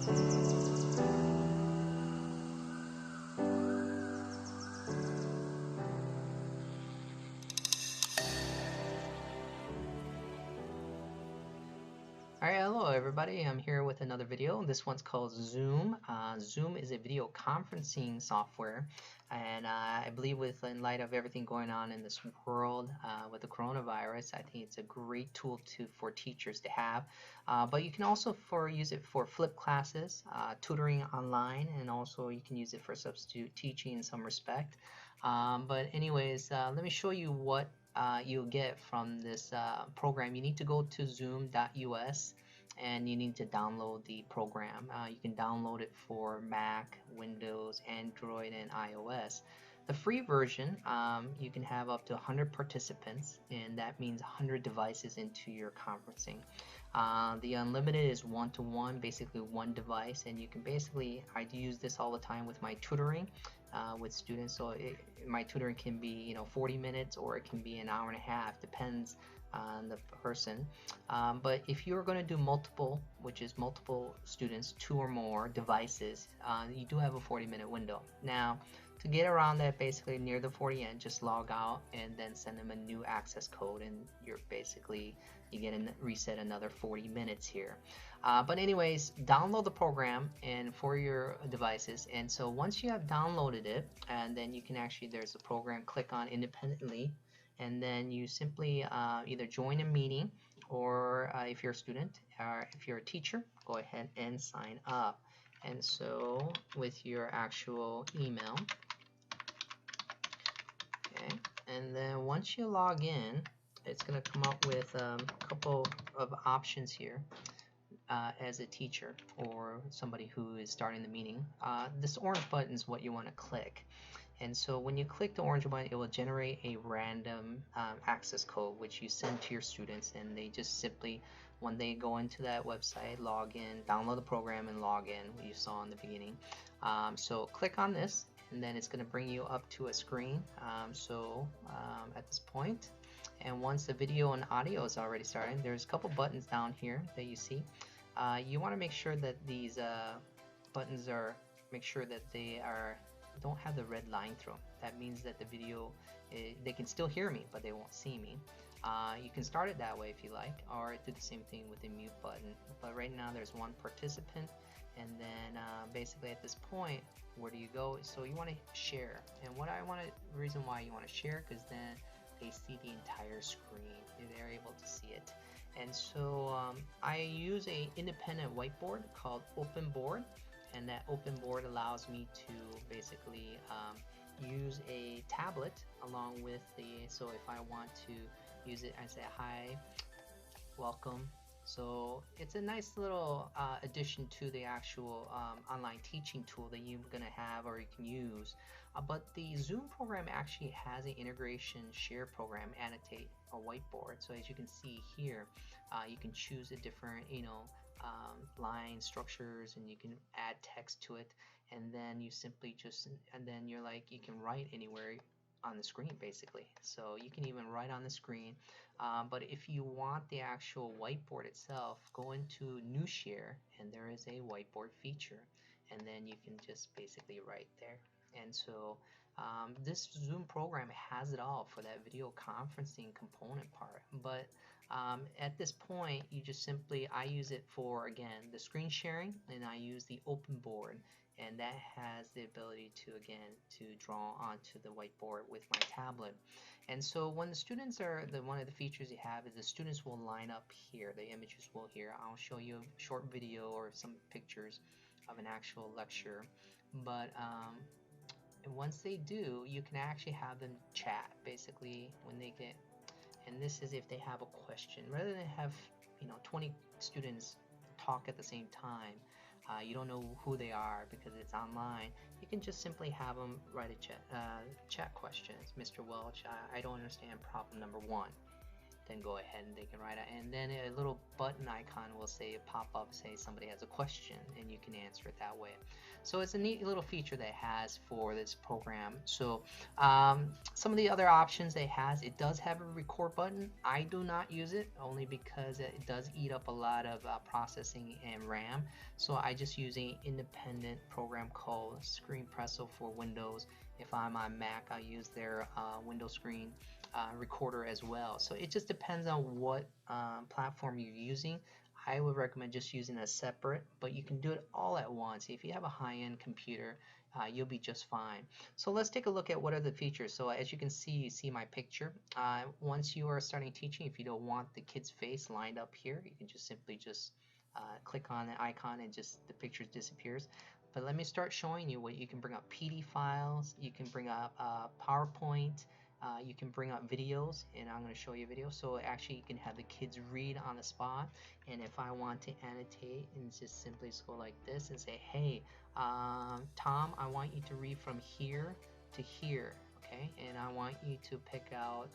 Alright, hello everybody. I'm here with another video. This one's called Zoom. Zoom is a video conferencing software, and I believe in light of everything going on in this world with the coronavirus, I think it's a great tool for teachers to have. But you can also use it for flip classes, tutoring online, and also you can use it for substitute teaching in some respect. But anyways, let me show you what you'll get from this program. You need to go to zoom.us and you need to download the program. You can download it for Mac, Windows, Android, and iOS. The free version, you can have up to 100 participants, and that means 100 devices into your conferencing. The unlimited is one-to-one, basically one device, and you can basically, I use this all the time with my tutoring with students. So my tutoring can be 40 minutes or it can be an hour and a half, depends on the person. But if you're going to do multiple, which is multiple students, 2 or more devices, you do have a 40-minute window. Now, to get around that, basically near the 40 end, just log out and then send them a new access code, and you get a reset another 40 minutes here. But anyways, download the program and for your devices. And so once you have downloaded it, and then you can there's a program, click on independently, and then you simply either join a meeting, or if you're a student or if you're a teacher, go ahead and sign up. And so with your actual email, okay, and then once you log in, it's going to come up with a couple of options here. As a teacher or somebody who is starting the meeting, this orange button is what you want to click. And so when you click the orange button, it will generate a random access code which you send to your students, and they just simply, when they go into that website, log in, download the program and log in, what you saw in the beginning. So click on this, and then it's going to bring you up to a screen. At this point, and once the video and audio is already starting, there's a couple buttons down here that you see. You want to make sure that these buttons don't have the red line through them. That means that the video, they can still hear me, but they won't see me. You can start it that way if you like, or do the same thing with the mute button. But right now there's one participant, and then basically at this point, where do you go? So you want to share, and the reason why you want to share, because then they see the entire screen, they're able to see it. And so I use a independent whiteboard called Open Board, and that Open Board allows me to basically use a tablet along with so if I want to use it, I say hi, welcome. So it's a nice little addition to the actual online teaching tool that you're going to have or you can use. But the Zoom program actually has an integration share program, annotate a whiteboard. So as you can see here, you can choose a different line structures, and you can add text to it, and then you simply you can write anywhere on the screen basically. So you can even write on the screen, but if you want the actual whiteboard itself, go into new share, and there is a whiteboard feature, and then you can just basically write there. And so this Zoom program has it all for that video conferencing component part. But at this point, you just simply, I use it for, again, the screen sharing, and I use the open board, and that has the ability to, again, to draw onto the whiteboard with my tablet. And so when the students one of the features you have is the students will line up here, the images will here. I'll show you a short video or some pictures of an actual lecture. But once they do, you can actually have them chat basically when they get, and this is if they have a question, rather than have 20 students talk at the same time. You don't know who they are because it's online. You can just simply have them write a chat questions. Mr. Welch, I don't understand problem number 1. then go ahead and they can write it, and then a little button icon will say pop up, say somebody has a question, and you can answer it that way. So it's a neat little feature that it has for this program. So some of the other options it has, it does have a record button. I do not use it only because it does eat up a lot of processing and RAM. So I just use an independent program called ScreenPresso for Windows. If I'm on Mac, I use their Windows Screen recorder as well. So it just depends on what platform you're using. I would recommend just using a separate, but you can do it all at once. If you have a high-end computer, you'll be just fine. So let's take a look at what are the features. So as you can see, you see my picture. Once you are starting teaching, if you don't want the kid's face lined up here, you can just simply click on the icon and just the picture disappears. But let me start showing you what you can bring up. PD files, you can bring up PowerPoint, you can bring up videos, and I'm going to show you a video. So actually you can have the kids read on the spot, and if I want to annotate and just simply go like this and say, hey, Tom, I want you to read from here to here, okay? And I want you to pick out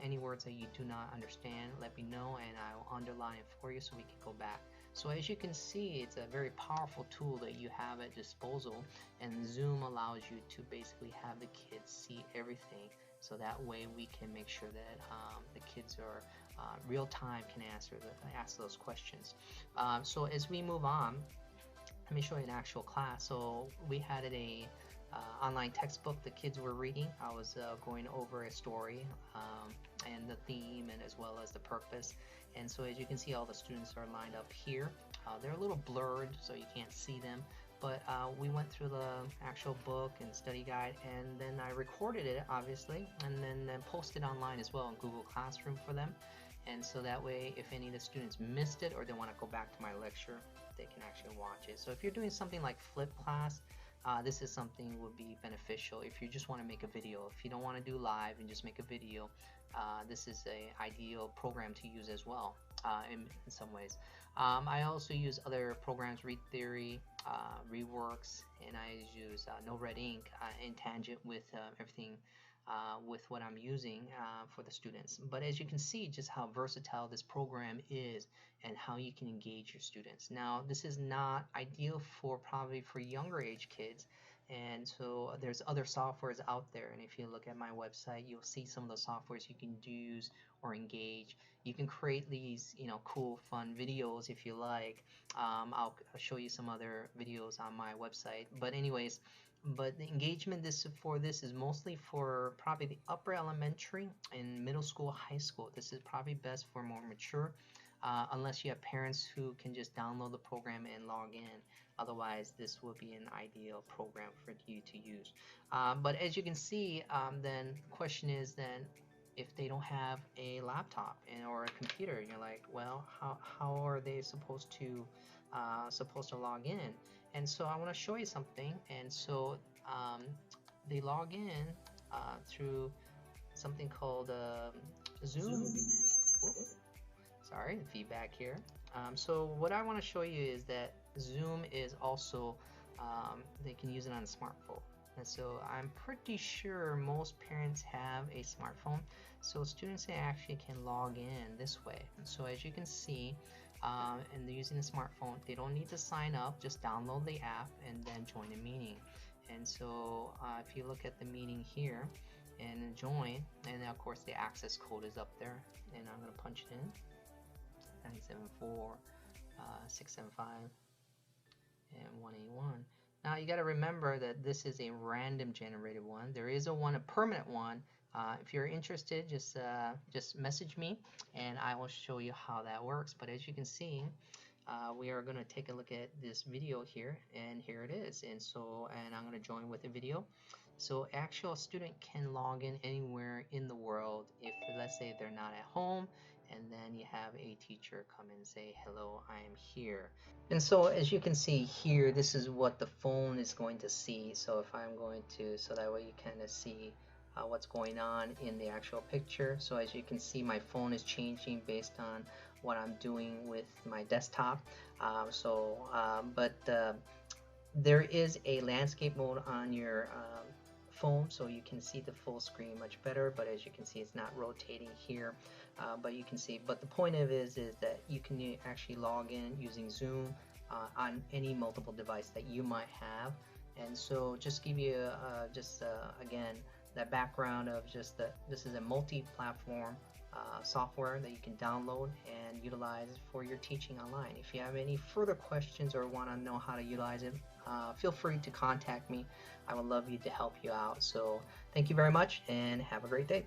any words that you do not understand. Let me know and I'll underline it for you so we can go back. So as you can see, it's a very powerful tool that you have at disposal, and Zoom allows you to basically have the kids see everything. So that way we can make sure that the kids are real time can ask those questions. So as we move on, let me show you an actual class. So we had a online textbook the kids were reading. I was going over a story and the theme, and as well as the purpose. And so as you can see, all the students are lined up here. They're a little blurred, so you can't see them. But we went through the actual book and study guide, and then I recorded it, obviously, and then posted online as well in Google Classroom for them. And so that way, if any of the students missed it or they want to go back to my lecture, they can actually watch it. So if you're doing something like flip class, this is something would be beneficial. If you just want to make a video, if you don't want to do live and just make a video, this is an ideal program to use as well in some ways. I also use other programs, Read Theory, Reworks, and I use No Red Ink in tangent with everything with what I'm using for the students. But as you can see, just how versatile this program is and how you can engage your students. Now, this is not ideal for probably for younger age kids, and so there's other softwares out there, and if you look at my website, you'll see some of the softwares you can use or engage. You can create these, cool, fun videos if you like. I'll show you some other videos on my website. But anyways, but the engagement for this is mostly for probably the upper elementary and middle school, high school. This is probably best for more mature, unless you have parents who can just download the program and log in. Otherwise, this will be an ideal program for you to use. But as you can see, then the question is then, if they don't have a laptop or a computer, you're like, well, how are they supposed to log in? And so I want to show you something. And so they log in through something called Zoom. Sorry, the feedback here. So what I want to show you is that Zoom is also, they can use it on a smartphone. And so I'm pretty sure most parents have a smartphone. So students actually can log in this way. And so as you can see, and they're using a smartphone, they don't need to sign up, just download the app and then join a meeting. And so if you look at the meeting here and join, and then of course the access code is up there, and I'm going to punch it in, 974 675 and 181. Now you got to remember that this is a random generated one. There is a permanent one. If you're interested, just message me and I will show you how that works. But as you can see, we are going to take a look at this video here, and here it is. And I'm going to join with the video. So actual student can log in anywhere in the world if, let's say, they're not at home, and then you have a teacher come and say, hello, I am here. And so as you can see here, this is what the phone is going to see. So if I'm going to, so that way you kind of see what's going on in the actual picture. So as you can see, my phone is changing based on what I'm doing with my desktop. But there is a landscape mode on your phone, so you can see the full screen much better. But as you can see, it's not rotating here, but you can see. But the point of it is that you can actually log in using Zoom on any multiple device that you might have. And so just give you again that background of just that this is a multi-platform software that you can download and utilize for your teaching online. If you have any further questions or want to know how to utilize it, feel free to contact me. I would love you to help you out. So thank you very much and have a great day.